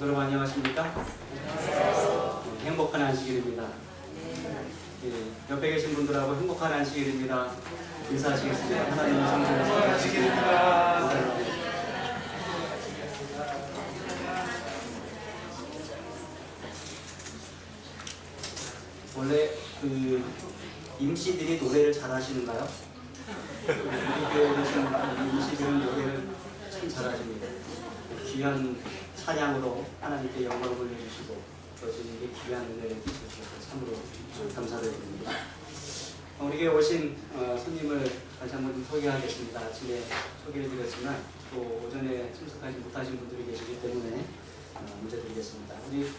여러분 안녕하십니까? 네, 행복한 안식일입니다. 옆에 계신 분들하고 행복한 안식일입니다. 인사하시겠습니다. 하나님의 성전에서 안식일입니다. 원래 임씨들이 노래를 잘하시는가요? 우리 교회에 계신 임씨들은 노래를 참 잘하십니다. 귀한 찬양으로 하나님께 영광을 올려주시고 또 주님께 귀한 은혜를 주셔서 참으로 감사드립니다. 우리 교회에 오신 손님을 다시 한번 좀 소개하겠습니다. 아침에 소개를 드렸지만 또 오전에 참석하지 못하신 분들이 계시기 때문에 문제 드리겠습니다. 우리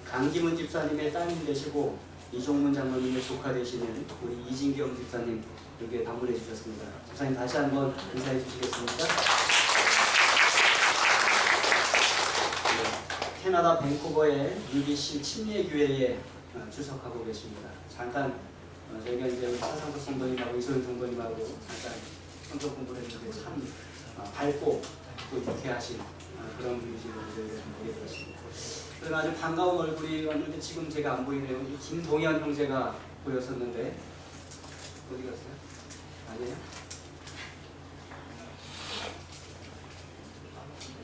강기문 집사님의 따님 되시고 이종문 장로님의 조카 되시는 우리 이진경 집사님 여기에 방문해 주셨습니다. 집사님 다시 한번 인사해 주시겠습니까? 캐나다 밴쿠버의 UBC 침례교회에 출석하고 계십니다. 잠깐 저희가 이제 차상도 성도님하고 이소연 성도님하고 잠깐 성경 공부를 했는데 참 밝고 또 유쾌하신 그런 분이신 분들을 보게 되었습니다. 그러나 아주 반가운 얼굴이 왔는데 지금 제가 안 보이네요. 김동현 형제가 보였었는데 어디 갔어요? 아니에요?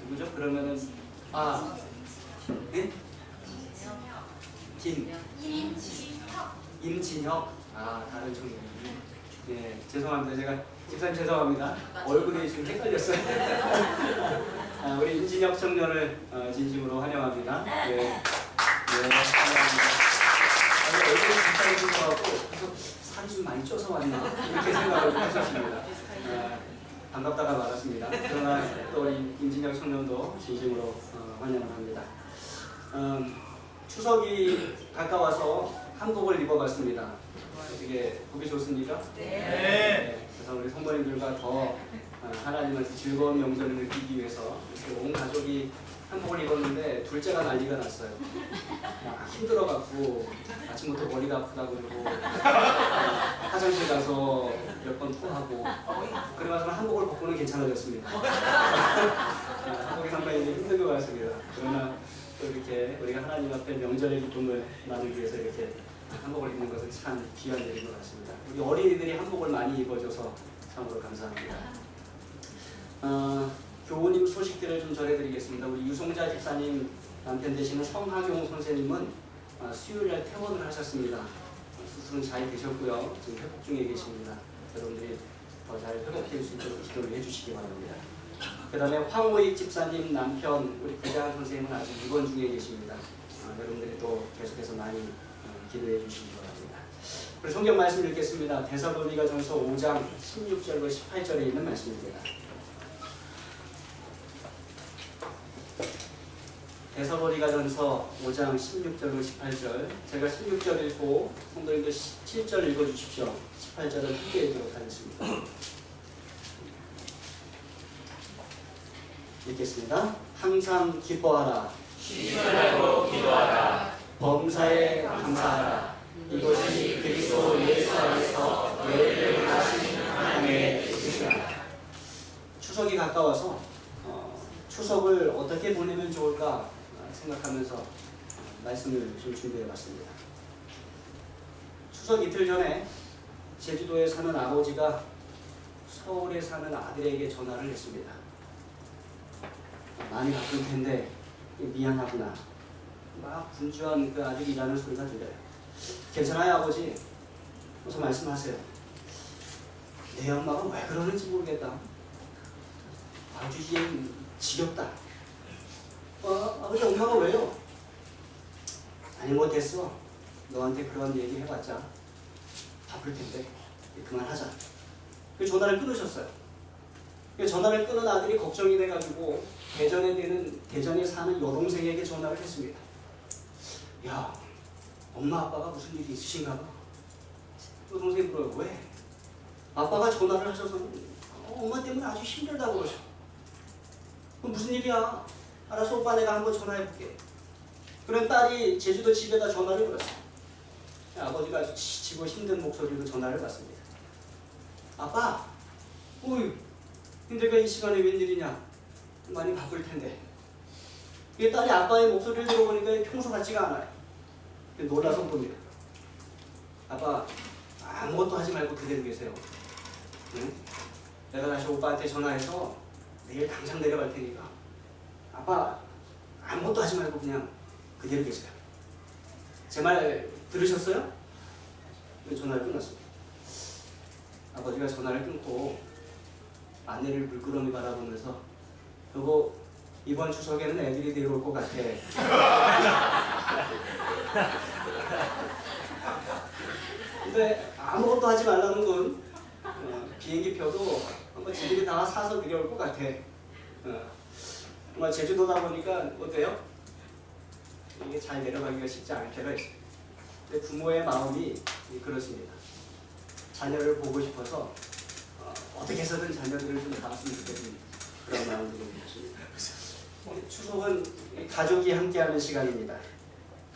누구죠? 그러면은 네? 임진혁. 다른 청년. 네, 죄송합니다. 제가 집사님 죄송합니다. 얼굴이 지금 헷갈렸어요. 우리 임진혁 청년을 진심으로 환영합니다. 네, 환영합니다. 얼굴이 가까이 것 같고 그래서 살이 좀 많이 쪄서 왔나 이렇게 생각을 하셨습니다. 반갑다가 말았습니다. 그러나 또 우리 임진혁 청년도 진심으로 환영을 합니다. 추석이 가까워서 한복을 입어봤습니다. 어떻게 보기 좋습니까? 네. 그래서 우리 성도님들과 더 하나님한테 즐거운 명절을 느끼기 위해서 이렇게 온 가족이 한복을 입었는데 둘째가 난리가 났어요. 힘들어갖고 아침부터 머리가 아프다고 그러고 화장실 가서 몇 번 토하고 그러면서 한복을 벗고는 괜찮아졌습니다. 한복이 상당히 힘든 것 같습니다. 그러나 또 이렇게 우리가 하나님 앞에 명절의 기쁨을 나누기 위해서 이렇게 한복을 입는 것은 참 귀한 일인 것 같습니다. 우리 어린이들이 한복을 많이 입어줘서 참으로 감사합니다. 교우님 소식들을 좀 전해드리겠습니다. 우리 유송자 집사님 남편 되시는 성하경 선생님은 수요일날 퇴원을 하셨습니다. 수술은 잘 되셨고요. 지금 회복 중에 계십니다. 여러분들이 더 잘 회복될 수 있도록 기도를 해주시기 바랍니다. 그 다음에 황호익 집사님 남편 우리 배장 선생님은 아직 입원 중에 계십니다. 여러분들이 또 계속해서 많이 기도해 주시기 바랍니다. 우리 성경 말씀 읽겠습니다. 데살로니가전서 5장 16절과 18절에 있는 말씀입니다. 데살로니가전서 5장 16절과 18절. 제가 16절 읽고 성도님들 17절 읽어주십시오. 18절은 함께 읽도록 하겠습니다. 읽겠습니다. 항상 기뻐하라. 쉬지 말고 기도하라. 범사에 감사하라. 이것이 그리스도 예수 안에서 너희를 하시는 하나님의 뜻이라. 추석이 가까워서 추석을 어떻게 보내면 좋을까 생각하면서 말씀을 좀 준비해봤습니다. 추석 이틀 전에 제주도에 사는 아버지가 서울에 사는 아들에게 전화를 했습니다. 많이 바쁠 텐데 미안하구나. 막 분주한 그 아들이 일하는 소리가 들려요. 괜찮아요 아버지? 어서 말씀하세요. 내 엄마가 왜 그러는지 모르겠다. 아주 지겹다. 아버지 엄마가 왜요? 아니 뭐 됐어. 너한테 그런 얘기 해봤자 바쁠 텐데 그만하자. 그 전화를 끊으셨어요. 그 전화를 끊은 아들이 걱정이 돼가지고 대전에 사는 여동생에게 전화를 했습니다. 야, 엄마 아빠가 무슨 일이 있으신가 봐. 여동생이 물어요. 왜? 아빠가 전화를 하셔서 엄마 때문에 아주 힘들다고 그러셔. 그럼 무슨 일이야? 알았어 오빠 내가 한번 전화해볼게. 그런 딸이 제주도 집에다 전화를 걸었어요. 아버지가 아주 지치고 힘든 목소리로 전화를 받습니다. 아빠, 어이, 내가 이 시간에 웬일이냐? 많이 바쁠 텐데. 이 딸이 아빠의 목소리를 들어보니까 평소 같지가 않아요. 놀라서 봅니다. 아빠 아무것도 하지 말고 그대로 계세요. 응? 내가 다시 오빠한테 전화해서 내일 당장 내려갈 테니까 아빠 아무것도 하지 말고 그냥 그대로 계세요. 제 말 들으셨어요? 전화를 끊었습니다. 아버지가 전화를 끊고 아내를 물끄러미 바라보면서 여보 이번 추석에는 애들이 데려올 것 같아. 근데 아무것도 하지 말라는 건 비행기 표도 한번 지들이 다 사서 내려올 것 같아. 정말 제주도다 보니까 어때요? 이게 잘 내려가기가 쉽지 않을 때가 있어요. 근데 부모의 마음이 그렇습니다. 자녀를 보고 싶어서 어떻게 해서든 자녀들을 좀 낳았으면 좋겠는 그런 마음들이 있습니다. 추석은 가족이 함께하는 시간입니다.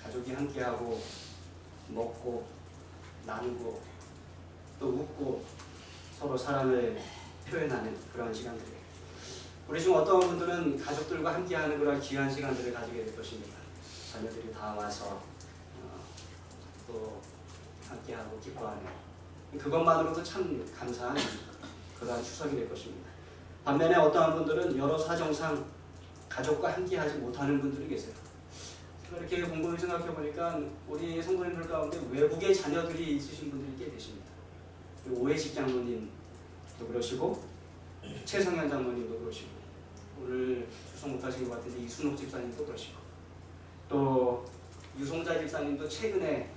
가족이 함께하고 먹고 나누고 또 웃고 서로 사랑을 표현하는 그런 시간들이에요. 우리 중 어떤 분들은 가족들과 함께하는 그런 귀한 시간들을 가지게 될 것입니다. 자녀들이 다 와서 또 함께하고 기뻐하는 그것만으로도 참 감사한 그러한 추석이 될 것입니다. 반면에 어떠한 분들은 여러 사정상 가족과 함께하지 못하는 분들이 계세요. 이렇게 곰곰이 생각해 보니까 우리 성도님들 가운데 외국에 자녀들이 있으신 분들이 꽤 계십니다. 오해식 장로님도 그러시고 최성현 장로님도 그러시고 오늘 추석 못하신 것 같은데 이순옥 집사님도 그러시고 또 유송자 집사님도 최근에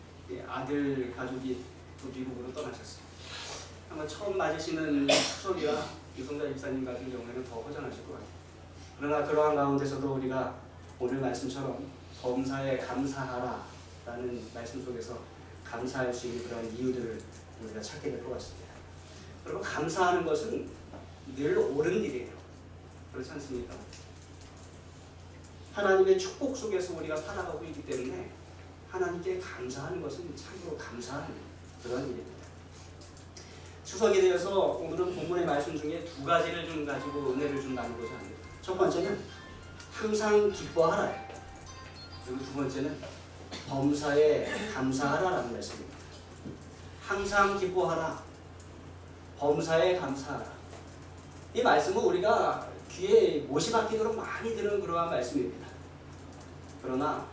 아들 가족이 또 미국으로 떠나셨어요. 아마 처음 맞으시는 추석이라 유송자 집사님 같은 경우에는 더 허전하실 것 같아요. 그러나 그러한 가운데서도 우리가 오늘 말씀처럼 범사에 감사하라 라는 말씀 속에서 감사할 수 있는 그런 이유들을 우리가 찾게 될 것 같습니다. 그리고 감사하는 것은 늘 옳은 일이에요. 그렇지 않습니까? 하나님의 축복 속에서 우리가 살아가고 있기 때문에 하나님께 감사하는 것은 참으로 감사한 그런 일입니다. 추석에 대해서 오늘은 본문의 말씀 중에 두 가지를 좀 가지고 은혜를 좀 나누고자 합니다. 첫 번째는 항상 기뻐하라. 그리고 두 번째는 범사에 감사하라라는 말씀입니다. 항상 기뻐하라. 범사에 감사하라. 이 말씀은 우리가 귀에 못이 박히도록 많이 들은 그러한 말씀입니다. 그러나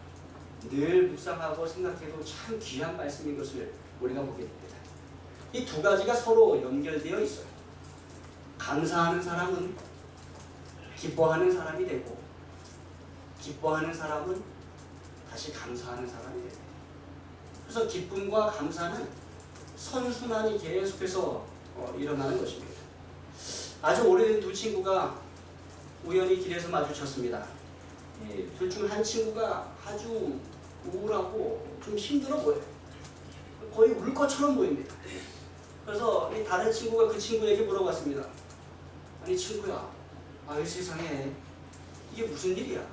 늘 묵상하고 생각해도 참 귀한 말씀인 것을 우리가 보게 됩니다. 이 두 가지가 서로 연결되어 있어요. 감사하는 사람은 기뻐하는 사람이 되고 기뻐하는 사람은 다시 감사하는 사람이 됩니다. 그래서 기쁨과 감사는 선순환이 계속해서 일어나는 것입니다. 아주 오래된 두 친구가 우연히 길에서 마주쳤습니다. 둘 중 한 친구가 아주 우울하고 좀 힘들어 보여요. 거의 울 것처럼 보입니다. 그래서 이 다른 친구가 그 친구에게 물어봤습니다. 아니 친구야, 아이 세상에 이게 무슨 일이야?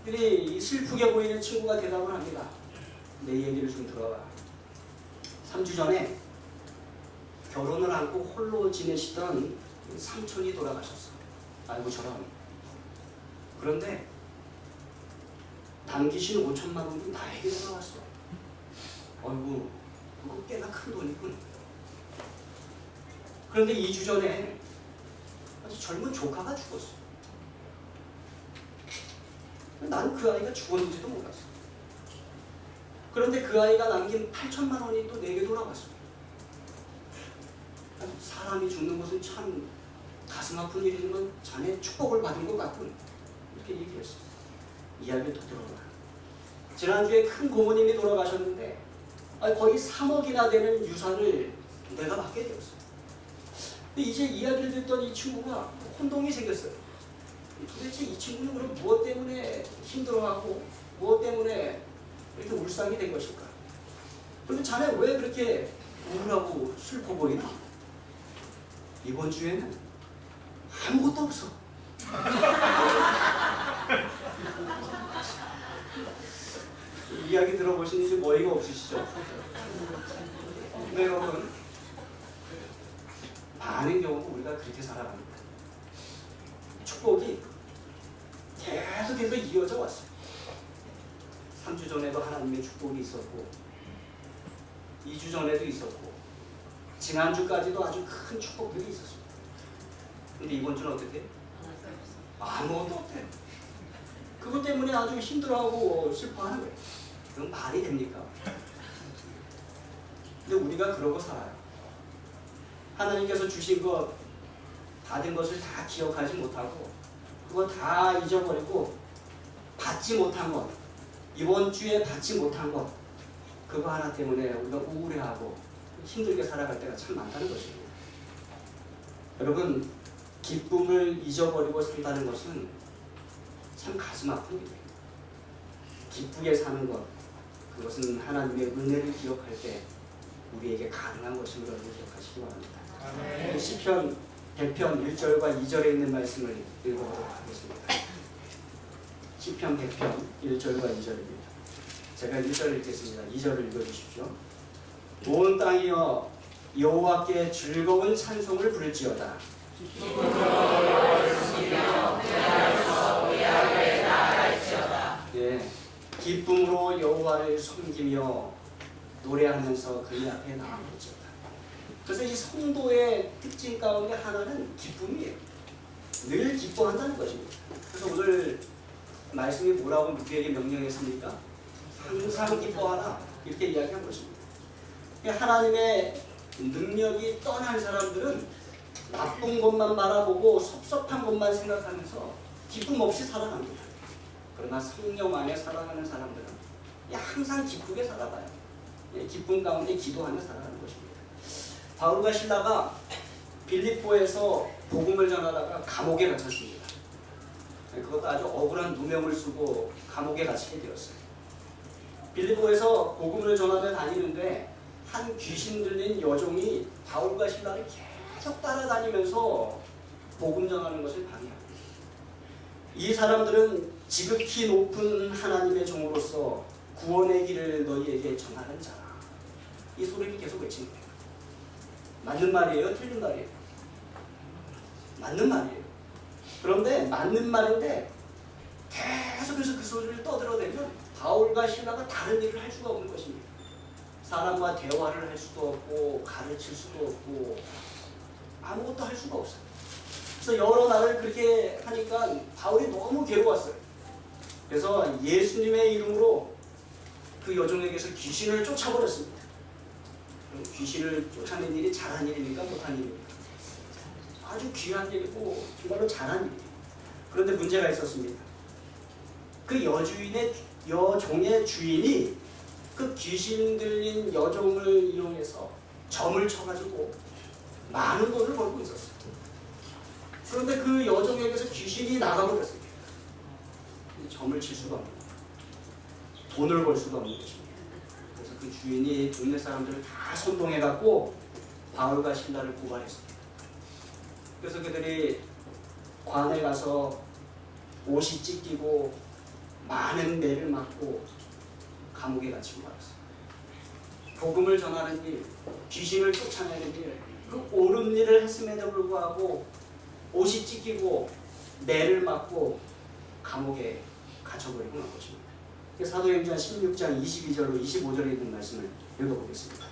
근데 이 슬프게 보이는 친구가 대답을 합니다. 내 얘기를 좀 들어봐. 3주 전에 결혼을 안고 홀로 지내시던 삼촌이 돌아가셨어. 알고처럼. 그런데 남기신 5천만 원이 나에게 돌아왔어. 어이구, 그거 꽤나 큰 돈이군. 그런데 2주 전에 아주 젊은 조카가 죽었어. 나는 그 아이가 죽었는지도 몰랐어. 그런데 그 아이가 남긴 8천만 원이 또 내게 돌아왔어. 사람이 죽는 것은 참 가슴 아픈 일이지만 자네 축복을 받은 것 같군. 이렇게 얘기했어. 이야기를 더 들어봐. 지난주에 큰 고모님이 돌아가셨는데 거의 3억이나 되는 유산을 내가 받게 되었어. 근데 이제 이야기를 듣던 이 친구가 혼동이 생겼어요. 도대체 이 친구는 그럼 무엇 때문에 힘들어하고 무엇 때문에 이렇게 울상이 된 것일까? 그런데 자네 왜 그렇게 우울하고 슬퍼 보이나? 이번 주에는 아무것도 없어. 이야기 들어보시는지 머리가 없으시죠? 네, 여러분. 많은 경우 우리가 그렇게 살아갑니다. 축복이 계속해서 이어져 왔어요. 3주 전에도 하나님의 축복이 있었고 2주 전에도 있었고 지난주까지도 아주 큰 축복들이 있었습니다. 근데 이번 주는 어떻게? 아무것도 없대요. 그것 때문에 아주 힘들어하고 슬퍼하는 거예요. 그건 말이 됩니까? 근데 우리가 그러고 살아요. 하나님께서 주신 것, 받은 것을 다 기억하지 못하고 그거 다 잊어버리고 받지 못한 것, 이번 주에 받지 못한 것, 그거 하나 때문에 우리가 우울해하고 힘들게 살아갈 때가 참 많다는 것입니다. 여러분, 기쁨을 잊어버리고 산다는 것은 참 가슴 아픕니다. 기쁘게 사는 것, 그것은 하나님의 은혜를 기억할 때 우리에게 가능한 것임을 여러분 기억하시기 바랍니다. 시편 100편 1절과 2절에 있는 말씀을 읽어보도록 하겠습니다. 시편 100편 1절과 2절입니다. 제가 1절 읽겠습니다. 2절을 읽어주십시오. 온 땅이여 여호와께 즐거운 찬송을 부를지어다. 예, 기쁨으로 여호와를 섬기며 노래하면서 그의 앞에 나아갈지어다. 그래서 이 성도의 특징 가운데 하나는 기쁨이에요. 늘 기뻐한다는 것입니다. 그래서 오늘 말씀이 뭐라고 우리에게 명령했습니까? 항상 기뻐하라, 이렇게 이야기한 것입니다. 하나님의 능력이 떠난 사람들은 나쁜 것만 바라보고 섭섭한 것만 생각하면서 기쁨 없이 살아갑니다. 그러나 성령 안에 살아가는 사람들은 항상 기쁘게 살아가요. 기쁨 가운데 기도하며 살아가는 것입니다. 바울과 실라가 빌립보에서 복음을 전하다가 감옥에 갇혔습니다. 그것도 아주 억울한 누명을 쓰고 감옥에 갇히게 되었어요. 빌립보에서 복음을 전하며 다니는데 한 귀신 들린 여종이 바울과 실라를 계속 따라다니면서 복음 전하는 것을 방해합니다. 이 사람들은 지극히 높은 하나님의 종으로서 구원의 길을 너희에게 전하는 자라, 이 소리를 계속 외치는 거예요. 맞는 말이에요? 틀린 말이에요? 맞는 말이에요. 그런데 맞는 말인데 계속해서 그 소리를 떠들어대면 바울과 실라가 다른 일을 할 수가 없는 것입니다. 사람과 대화를 할 수도 없고 가르칠 수도 없고 아무것도 할 수가 없어요. 그래서 여러 날을 그렇게 하니까 바울이 너무 괴로웠어요. 그래서 예수님의 이름으로 그 여종에게서 귀신을 쫓아버렸습니다. 귀신을 쫓아낸 일이 잘한 일입니까? 못한 일입니까? 아주 귀한 일이고 정말로 잘한 일이에요. 그런데 문제가 있었습니다. 그 여종의 주인이 그 귀신 들린 여종을 이용해서 점을 쳐가지고 많은 돈을 벌고 있었어요. 그런데 그 여종에게서 귀신이 나가버렸어요. 점을 칠 수가 없는, 돈을 벌 수가 없는 것입니다. 그래서 그 주인이 동네 사람들을 다 선동해갖고 바울과 실라를 고발했습니다. 그래서 그들이 관에 가서 옷이 찢기고 많은 매를 맞고 감옥에 갇히고 말았어요. 복음을 전하는 일, 귀신을 쫓아내는 일, 그 옳은 일을 했음에도 불구하고 옷이 찢기고 매를 맞고 감옥에 갇혀버리고 난 것입니다. 사도행전 16장 22절로 25절에 있는 말씀을 읽어보겠습니다.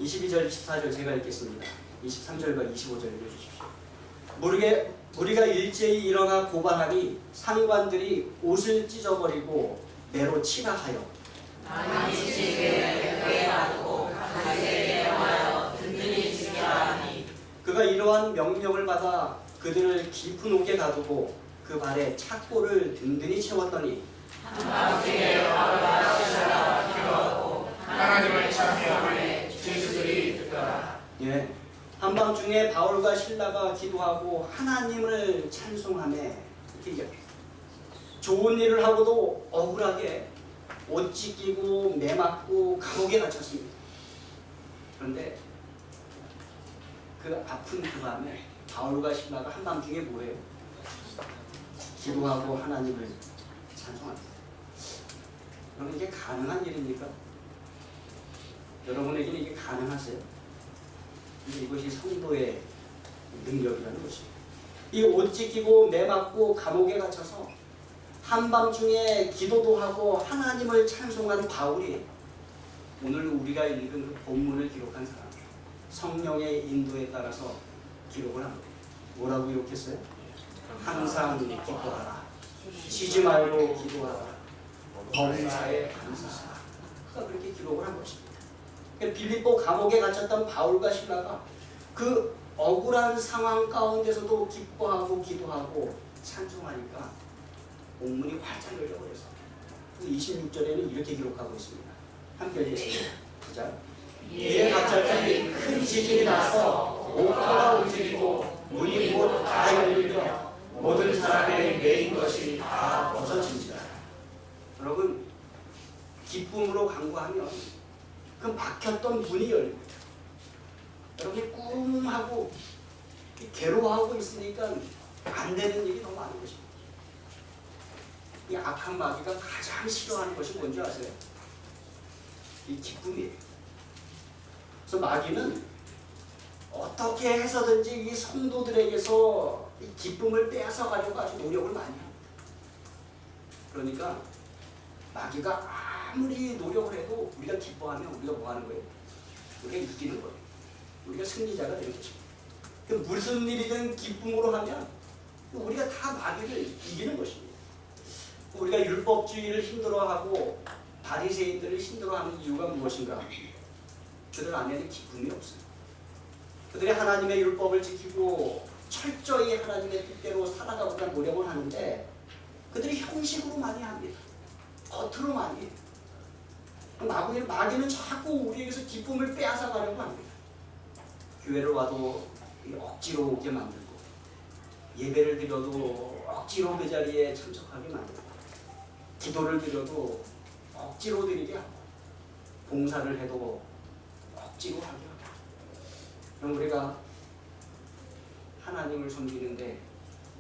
22절, 24절 제가 읽겠습니다. 23절과 25절 읽어주십시오. 무리가 일제히 일어나 고발하니 상관들이 옷을 찢어버리고 매로 치라 하여 그가 이러한 명령을 받아 그들을 깊은 옥에 가두고 그 발에 착고를 든든히 채웠더니 하나님을 찬양하매 진수들이 듣더라. 예, 한밤중에 바울과 실라가 기도하고 하나님을 찬송하며 이렇게 좋은 일을 하고도 억울하게 옷 찢기고 매 맞고 감옥에 갇혔습니다. 그런데 그 아픈 그 밤에 바울과 실라가 한밤중에 뭐해요? 기도하고 하나님을 찬송합니다. 여러분, 이게 가능한 일입니까? 여러분에게는 이게 가능하세요? 이것이 성도의 능력이라는 것입니다. 이 옷 찢기고 매 맞고 감옥에 갇혀서 한밤중에 기도도 하고 하나님을 찬송하는 바울이 오늘 우리가 읽은 그 본문을 기록한 사람, 성령의 인도에 따라서 기록을 합니다. 뭐라고 기록했어요? 항상 기도하라. 쉬지 말고 기도하라. 범사에 감사하라. 그가 그렇게 기록을 한 것입니다. 빌립보 감옥에 갇혔던 바울과 실라가 그 억울한 상황 가운데서도 기뻐하고 기도하고 찬송하니까 본문이 활짝 열려버려서 26절에는 이렇게 기록하고 있습니다. 함께 읽겠습니다. 시작. 이에 갑자기 큰 지진이 나서 옥토가 움직이고 문이 곧 다 열리며 모든 사람의 매인 것이 다 벗어진지라. 여러분, 기쁨으로 간구하면 그 막혔던 문이 열립니다. 여러분이 꿍하고 괴로워하고 있으니까 안 되는 일이 너무 많은 것입니다. 이 악한 마귀가 가장 싫어하는 것이 뭔지 아세요? 이 기쁨이에요. 그래서 마귀는 어떻게 해서든지 이 성도들에게서 이 기쁨을 빼앗아 가려고 아주 노력을 많이 합니다. 그러니까 마귀가 아무리 노력을 해도 우리가 기뻐하면 우리가 뭐 하는 거예요? 우리가 이기는 거예요. 우리가 승리자가 되는 것입니다. 무슨 일이든 기쁨으로 하면 우리가 다 마귀를 이기는 것입니다. 우리가 율법주의를 힘들어하고 바리새인들을 힘들어하는 이유가 무엇인가? 그들 안에는 기쁨이 없어요. 그들이 하나님의 율법을 지키고 철저히 하나님의 뜻대로 살아가고자 노력을 하는데 그들이 형식으로 많이 합니다. 겉으로 많이 해요. 마귀는 자꾸 우리에게서 기쁨을 빼앗아 가려고 합니다. 교회를 와도 억지로 오게 만들고 예배를 드려도 억지로 그 자리에 참석하게 만들고 기도를 드려도 억지로 드리게 하고 봉사를 해도 억지로 하게 하고 그럼 우리가 하나님을 섬기는데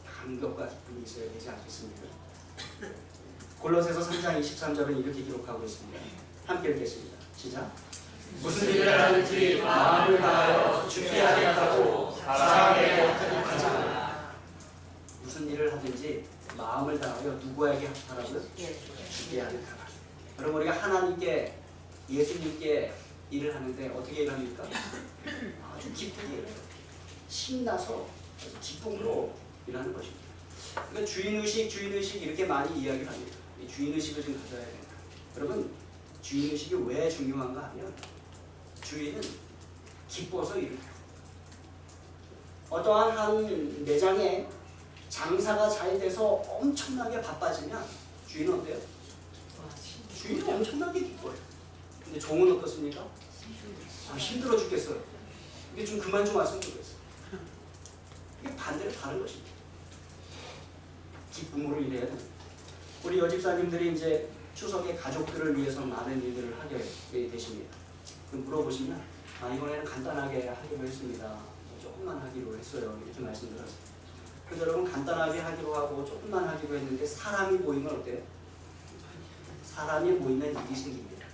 감격과 기쁨이 있어야 되지 않겠습니까? 골로새서 3장 23절은 이렇게 기록하고 있습니다. 함께 읽겠습니다. 시작. 무슨 일을 하든지 마음을 다하여 죽게 하겠다고 사람에게 하지 마라. 무슨 일을 하든지 마음을 다하여 누구에게 하라고요? 죽게 하겠다. 여러분 우리가 하나님께 예수님께 일을 하는데 어떻게 일합니까? 아주 기쁘게 일해요. 신나서 아주 기쁨으로 일하는 것입니다. 그러니까 주인의식 이렇게 많이 이야기를 합니다. 이 주인의식을 좀 가져야 됩니다. 여러분 주인의식이 왜 중요한가 하면 주인은 기뻐서 일을 해요. 어떠한 한 매장에 장사가 잘 돼서 엄청나게 바빠지면 주인은 어때요? 주인은 엄청나게 기뻐요. 근데 종은 어떻습니까? 힘들어 죽겠어요. 이게 좀 그만 좀 왔으면 좋겠어요. 이게 반대로 다른 것입니다. 기쁨으로 일해야 됩니다. 우리 여집사님들이 이제 추석에 가족들을 위해서 많은 일들을 하게 되십니다. 물어보시면 이번에는 간단하게 하기로 했습니다. 조금만 하기로 했어요. 이렇게 말씀드렸어요. 그래서 여러분 간단하게 하기로 하고 조금만 하기로 했는데 사람이 모이면 어때요? 사람이 모이면 일이 생깁니다.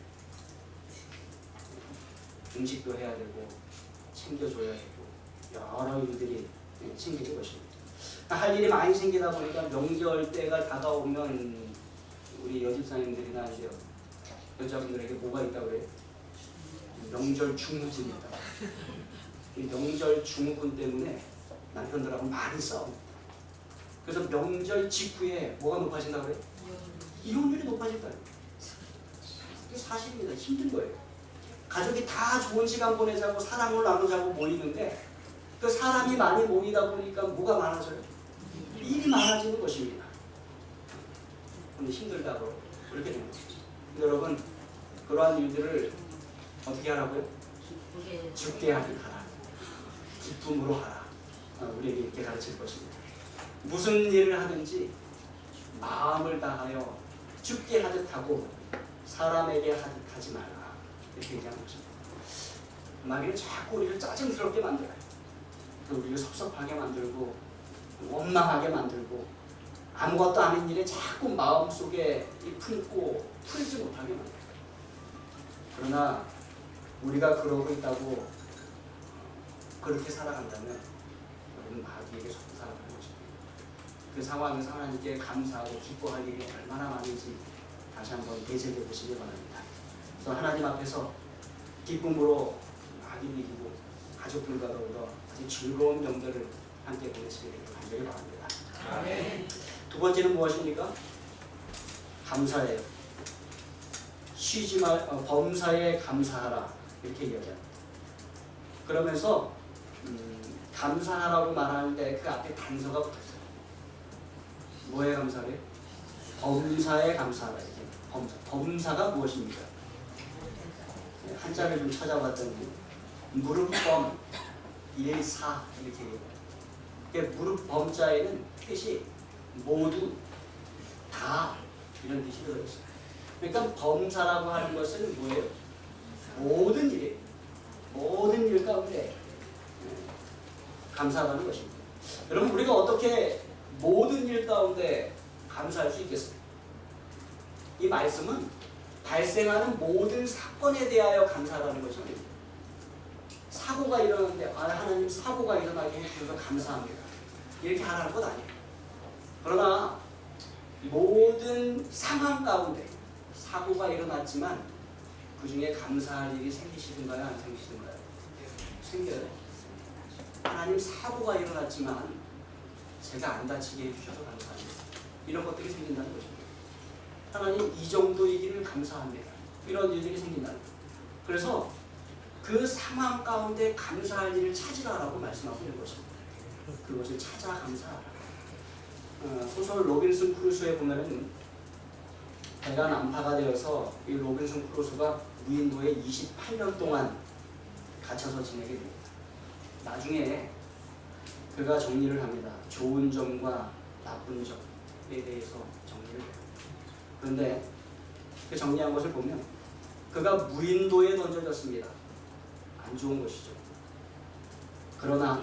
음식도 해야 되고 챙겨줘야 되고 여러 일들이 생기는 것입니다. 할 일이 많이 생기다 보니까 명절 때가 다가오면 우리 여집사님들이나 이제 여자분들에게 뭐가 있다고 그래요? 명절 중후군입니다. 이 명절 중후군 때문에 남편들하고 많이 싸웁니다. 그래서 명절 직후에 뭐가 높아진다고 그래요? 이혼율이 높아진다는 거예요. 이게 사실입니다. 힘든 거예요. 가족이 다 좋은 시간 보내자고 사랑을 나누자고 모이는데 그 사람이 많이 모이다 보니까 뭐가 많아져요? 일이 많아지는 것입니다. 근데 힘들다고 그렇게 되는 거죠. 여러분 그러한 일들을 어떻게 하라고요? 죽게 하기 하라. 기쁨으로 하라. 우리에게 이렇게 가르칠 것입니다. 무슨 일을 하든지 마음을 다하여 죽게 하듯 하고 사람에게 하듯 하지 말라. 이렇게 얘기하는 것입니다. 마귀는 자꾸 우리를 짜증스럽게 만들어요. 우리를 섭섭하게 만들고 원망하게 만들고 아무것도 아닌 일에 자꾸 마음속에 품고 풀지 못하게 만들어요. 그러나 우리가 그러고 있다고 그렇게 살아간다면 모든 마귀에게 속고 살아가는 것입니다. 그 상황에서 하나님께 감사하고 기뻐할 일이 얼마나 많은지 다시 한번 되새겨 보시기 바랍니다. 그래서 하나님 앞에서 기쁨으로 마귀를 이기고 가족들과 더불어 아주 즐거운 명절을 함께 보내시기를 간절히 바랍니다. 아멘. 두 번째는 무엇입니까? 감사예요. 쉬지 말 범사에 감사하라 이렇게 이야기합니다. 그러면서 감사하라고 말하는 데 그 앞에 단서가 붙었어요. 뭐에 감사해요? 범사에 감사하라 이렇게. 범사가 무엇입니까? 한자를 좀 찾아봤더니 무릎범 일사 이렇게 얘기해요. 무릎 범자에는 뜻이 모두 다 이런 뜻이 들어있어요. 그러니까 범사라고 하는 것은 뭐예요? 모든 일이에요. 모든 일 가운데 감사하는 것입니다. 여러분 우리가 어떻게 모든 일 가운데 감사할 수 있겠습니까? 이 말씀은 발생하는 모든 사건에 대하여 감사하라는 것이 아닙니다. 사고가 일어나는데 하나님 사고가 일어나게 해주셔서 감사합니다. 이렇게 하라는 것 아니에요. 그러나 모든 상황 가운데 사고가 일어났지만 그 중에 감사할 일이 생기시든가요? 안 생기시든가요? 생겨요. 하나님 사고가 일어났지만 제가 안 다치게 해주셔서 감사합니다. 이런 것들이 생긴다는 것입니다. 하나님 이 정도이기를 감사합니다. 이런 일들이 생긴다는 거예요. 그래서 그 상황 가운데 감사할 일을 찾으라라고 말씀하고 있는 것입니다. 그것을 찾아 감사하라. 소설 로빈슨 크루소에 보면은 배가 난파가 되어서 이 로빈슨 크루소가 무인도에 28년 동안 갇혀서 지내게 됩니다. 나중에 그가 정리를 합니다. 좋은 점과 나쁜 점에 대해서 정리를 해요. 그런데 그 정리한 것을 보면 그가 무인도에 던져졌습니다. 안 좋은 것이죠. 그러나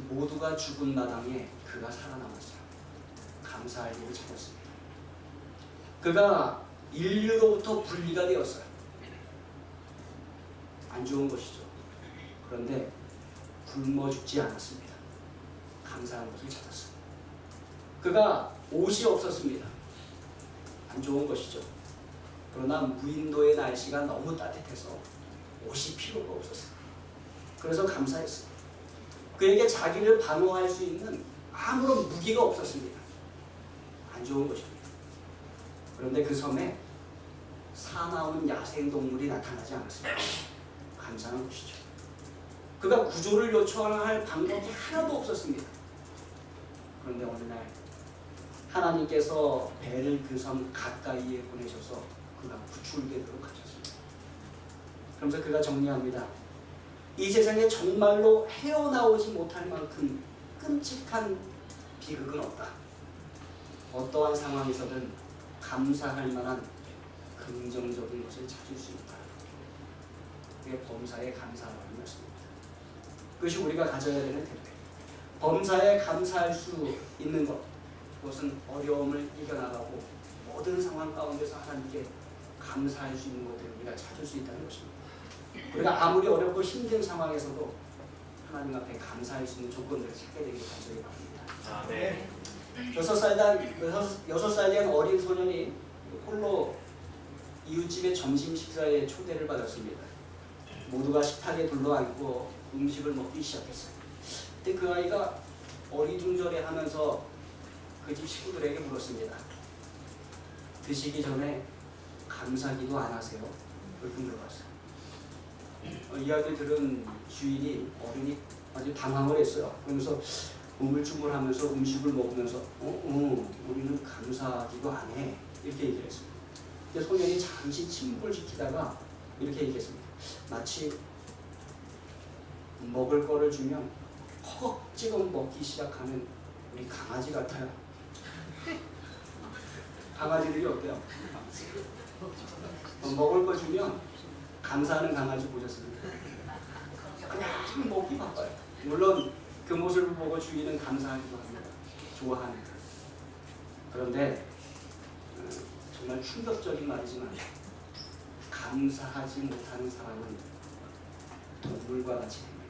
모두가 죽은 마당에 그가 살아남았어요. 감사할 일을 찾았습니다. 그가 인류로부터 분리가 되었어요. 안 좋은 것이죠. 그런데 굶어 죽지 않았습니다. 감사한 것을 찾았어요. 그가 옷이 없었습니다. 안 좋은 것이죠. 그러나 무인도의 날씨가 너무 따뜻해서 옷이 필요가 없었어요. 그래서 감사했어요. 그에게 자기를 방어할 수 있는 아무런 무기가 없었습니다. 안 좋은 것입니다. 그런데 그 섬에 사나운 야생동물이 나타나지 않았습니다. 감사한 것이죠. 그가 구조를 요청할 방법이 하나도 없었습니다. 그런데 어느 날 하나님께서 배를 그 섬 가까이에 보내셔서 그가 구출되도록 하셨습니다. 그러면서 그가 정리합니다. 이 세상에 정말로 헤어나오지 못할 만큼 끔찍한 비극은 없다. 어떠한 상황에서든 감사할 만한 긍정적인 것을 찾을 수 있다. 그게 범사에 감사라는 것입니다. 그것이 우리가 가져야 되는 태도예요. 범사에 감사할 수 있는 것, 그것은 어려움을 이겨나가고 모든 상황 가운데서 하나님께 감사할 수 있는 것들을 우리가 찾을 수 있다는 것입니다. 우리가 아무리 어렵고 힘든 상황에서도 하나님 앞에 감사할 수 있는 조건들을 찾게 되길 간절히 바랍니다. 아멘. 6살 된 어린 소년이 홀로 이웃집의 점심 식사에 초대를 받았습니다. 모두가 식탁에 둘러앉고 음식을 먹기 시작했어요. 그때 그 아이가 어리둥절해 하면서 그 집 식구들에게 물었습니다. 드시기 전에 감사기도 안 하세요? 그렇게 물어봤어요. 이야기를 들은 주인이 어른이 아주 당황을 했어요. 그러면서 우물쭈물하면서 음식을 먹으면서 우리는 감사하기도 안 해. 이렇게 얘기를 했습니다. 근데 소년이 잠시 침묵을 지키다가 이렇게 얘기했습니다. 마치 먹을 거를 주면 허겁지겁 먹기 시작하는 우리 강아지 같아요. 강아지들이 어때요? 먹을 거 주면 감사하는 강아지 보셨습니까? 그냥 먹기 바빠요. 물론 그 모습을 보고 주인은 감사하기도 합니다. 좋아합니다. 그런데 정말 충격적인 말이지만 감사하지 못하는 사람은 동물과 같이 됩니다.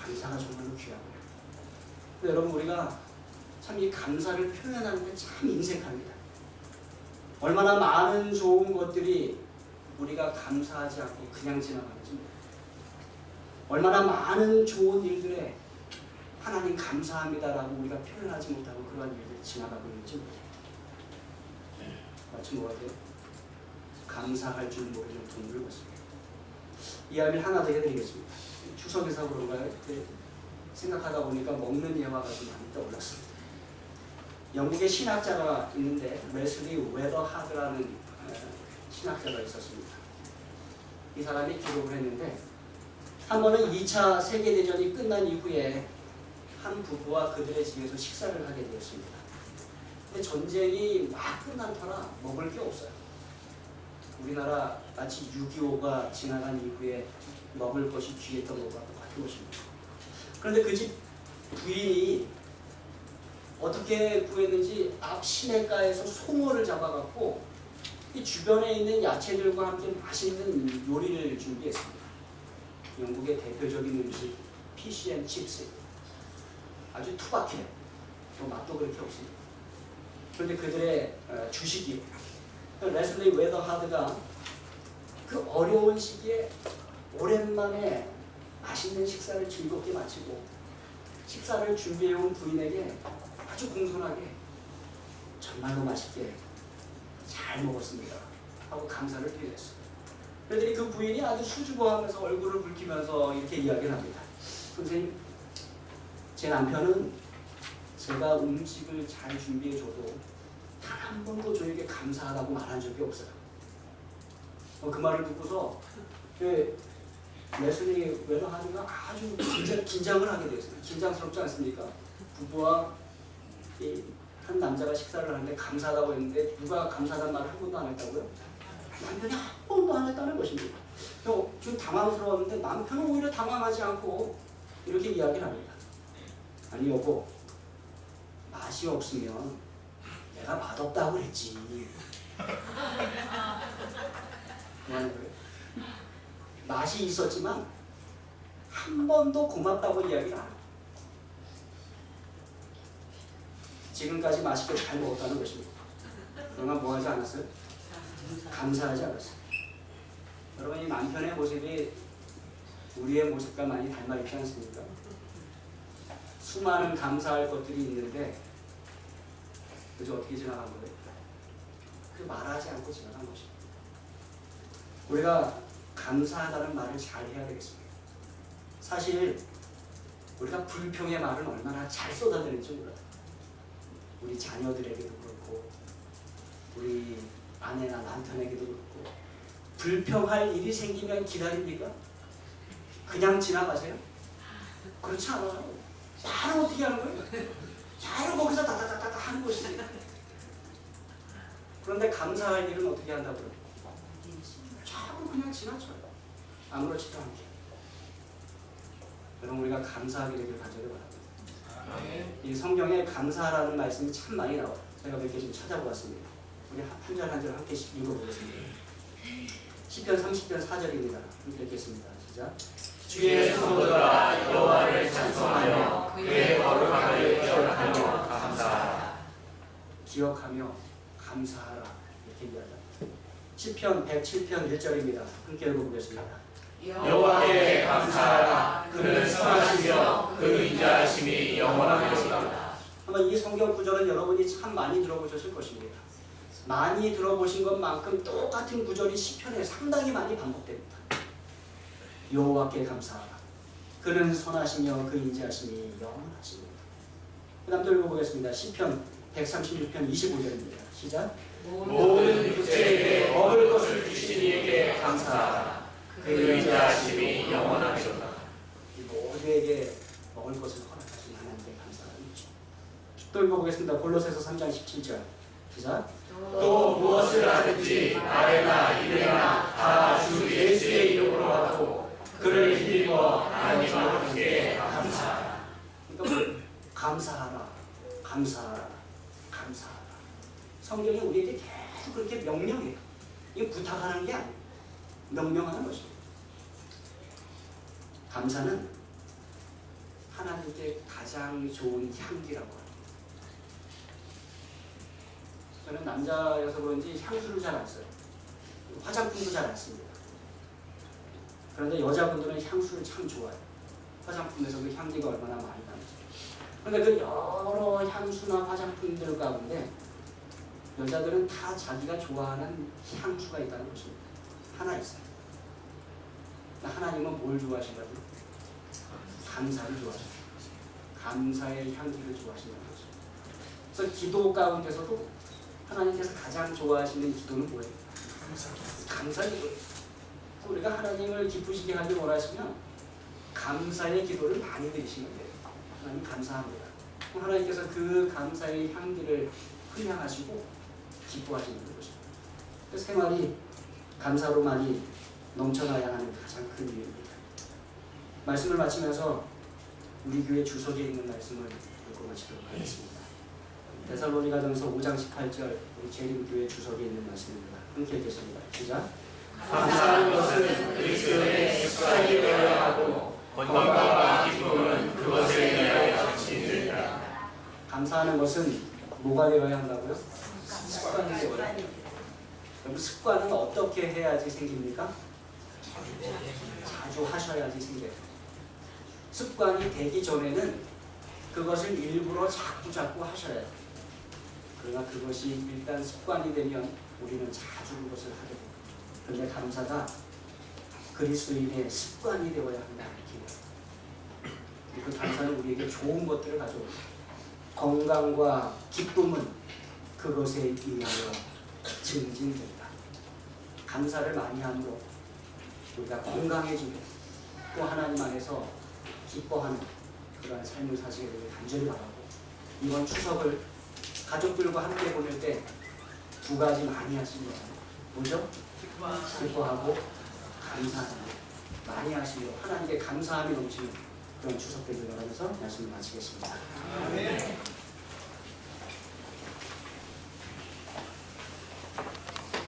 감사가 정말로 귀하고. 근데 여러분 우리가 참 이 감사를 표현하는 게 참 인색합니다. 얼마나 많은 좋은 것들이 우리가 감사하지 않고 그냥 지나가는지 몰라요. 얼마나 많은 좋은 일들에 하나님 감사합니다라고 우리가 표현하지 못하고 그러한 일들이 지나가고 있는지 몰라요. 마치 뭐가 돼요? 감사할 줄 모르는 동물 같습니다. 이야기를 하나 더 해드리겠습니다. 추석에서 그런가요? 생각하다 보니까 먹는 예화가 좀 많이 떠올랐습니다. 영국의 신학자가 있는데 레슬리 웨더하드라는 신학자가 있었습니다. 이 사람이 기록을 했는데 한 번은 2차 세계대전이 끝난 이후에 한 부부와 그들의 집에서 식사를 하게 되었습니다. 근데 전쟁이 막 끝난 터라 먹을 게 없어요. 우리나라 마치 6.25가 지나간 이후에 먹을 것이 귀했던 것과 똑같은 것입니다. 그런데 그 집 부인이 어떻게 구했는지 앞 시내가에서 송어를 잡아갖고 이 주변에 있는 야채들과 함께 맛있는 요리를 준비했습니다. 영국의 대표적인 음식 피쉬앤칩스. 아주 투박해요. 또 맛도 그렇게 없습니다. 그런데 그들의 주식이 레슬리 웨더하드가 그 어려운 시기에 오랜만에 맛있는 식사를 즐겁게 마치고 식사를 준비해온 부인에게 아주 공손하게 정말로 맛있게 잘 먹었습니다 하고 감사를 표했어요. 그랬더니 그 부인이 아주 수줍어하면서 얼굴을 붉히면서 이렇게 이야기를 합니다. 선생님, 제 남편은 제가 음식을 잘 준비해줘도 단 한 번도 저에게 감사하다고 말한 적이 없어요. 그 말을 듣고서 레슬리 웨더하드가 아주 긴장을 하게 되었습니다. 긴장스럽지 않습니까? 부부와 한 남자가 식사를 하는데 감사하다고 했는데 누가 감사하다는 말을 한 번도 안 했다고요? 남편이 한 번도 안 했다는 것입니다. 좀 당황스러웠는데 남편은 오히려 당황하지 않고 이렇게 이야기를 합니다. 아니 여보, 맛이 없으면 내가 맛없다고 그랬지. 뭐하는 거예요? 맛이 있었지만 한 번도 고맙다고 이야기를 안 해요. 지금까지 맛있게 잘 먹었다는 것입니다. 그러나 뭐 하지 않았어요? 감사하지 않았어요. 여러분, 이 남편의 모습이 우리의 모습과 많이 닮아있지 않습니까? 수많은 감사할 것들이 있는데 그저 어떻게 지나간 거예요? 그 말하지 않고 지나간 것입니다. 우리가 감사하다는 말을 잘 해야 되겠습니다. 사실 우리가 불평의 말은 얼마나 잘 쏟아내는지 몰라요. 우리 자녀들에게도 그렇고 우리 아내나 남편에게도 그렇고 불평할 일이 생기면 기다립니까? 그냥 지나가세요? 그렇지 않아요. 바로 어떻게 하는 거예요? 바로 거기서 다다다다 하는 것입니다. 그런데 감사할 일은 어떻게 한다고요? 자꾸 그냥 지나쳐요. 아무렇지도 않게. 여러분, 우리가 감사하게 되길 간절히 바랍니다. 이 성경에 감사라는 말씀이 참 많이 나와요. 제가 몇 개 좀 찾아보았습니다. 우리 한 절 한 절 함께 읽어보겠습니다. 시편 30편 4절입니다. 함께 읽겠습니다. 시작. 주의 성도들아 여호와를 찬송하며 그의 거룩함을 기억하며 감사하라. 기억하며 감사하라. 이렇게 이야기합니다. 시편 107편 1절입니다. 함께 읽어보겠습니다. 여호와께 감사하라. 그는 선하시며 그 인자하심이 영원하리로다. 아마 이 성경 구절은 여러분이 참 많이 들어보셨을 것입니다. 많이 들어보신 것만큼 똑같은 구절이 시편에 상당히 많이 반복됩니다. 여호와께 감사하라. 그는 선하시며 그 인자하심이 영원하십니다. 그 다음 또 읽어보겠습니다. 시편 136편 25절입니다. 시작. 모든 육체에게 먹을 것을 주신 이에게 감사하라. 그 인자하심이 영원하리로다. 모두에게 먹을 것을 허락하신 하나님께 감사하는 것이죠. 또 읽어보겠습니다. 골로새서 3장 17절. 시작. 또 무엇을 하든지 말에나 이래나 다 주 예수의 이름으로 하고 그를 힘입어 하나님과 함께 감사하라. 그러니까 감사하라, 감사하라, 감사하라. 성경이 우리에게 계속 그렇게 명령해요. 이게 부탁하는 게 아니에요. 명령하는 것입니다. 감사는 하나님께 가장 좋은 향기라고 합니다. 저는 남자여서 그런지 향수를 잘 안 써요. 화장품도 잘 안 씁니다. 그런데 여자분들은 향수를 참 좋아해요. 화장품에서 그 향기가 얼마나 많이 나는지. 그런데 그 여러 향수나 화장품들 가운데 여자들은 다 자기가 좋아하는 향수가 있다는 것입니다. 하나 있어요. 하나님은 뭘 좋아하시냐고요? 감사를 좋아하십니다. 감사의 향기를 좋아하신다는 거죠. 그래서 기도 가운데서도 하나님께서 가장 좋아하시는 기도는 뭐예요? 감사 기도예요. 우리가 하나님을 기쁘시게 하길 원하시면 감사의 기도를 많이 드리시면 돼요. 하나님 감사합니다. 하나님께서 그 감사의 향기를 흘려하시고 기뻐하시는 것입니다. 그 생활이 감사로 많이 넘쳐나야 하는 가장 큰 이유입니다. 말씀을 마치면서 우리 교회 주석에 있는 말씀을 읽고 마치도록 하겠습니다. 데살로니가전서 5장 18절 우리 재림교회 주석에 있는 말씀입니다. 함께 읽겠습니다. 시작. 감사하는 것은 그리스도의 습관이 되어야 하고 건강과 기쁨은 그것에 대하여 진리라. 감사하는 것은 뭐가 되어야 한다고요? 습관이 되어야 합니다. 그럼 습관은 어떻게 해야지 생깁니까? 자주 하셔야지 생겨요. 습관이 되기 전에는 그것을 일부러 자꾸 하셔야 돼요. 그러나 그것이 일단 습관이 되면 우리는 자주 그것을 하게 됩니다. 그런데 감사가 그리스도인의 습관이 되어야 한다. 그 감사는 우리에게 좋은 것들을 가져옵니다. 건강과 기쁨은 그것에 의하여 증진된다. 감사를 많이 함으로 우리가 건강해지고 또 하나님 안에서 기뻐하는 그러한 삶을 사시게 되길 간절히 바라고, 이번 추석을 가족들과 함께 보낼 때 두 가지 많이 하신 거예요. 뭐죠? 기뻐하고 감사하는 것 많이 하시며 하나님께 감사함이 넘치는 그런 추석 되길 바라면서 말씀을 마치겠습니다. 아멘.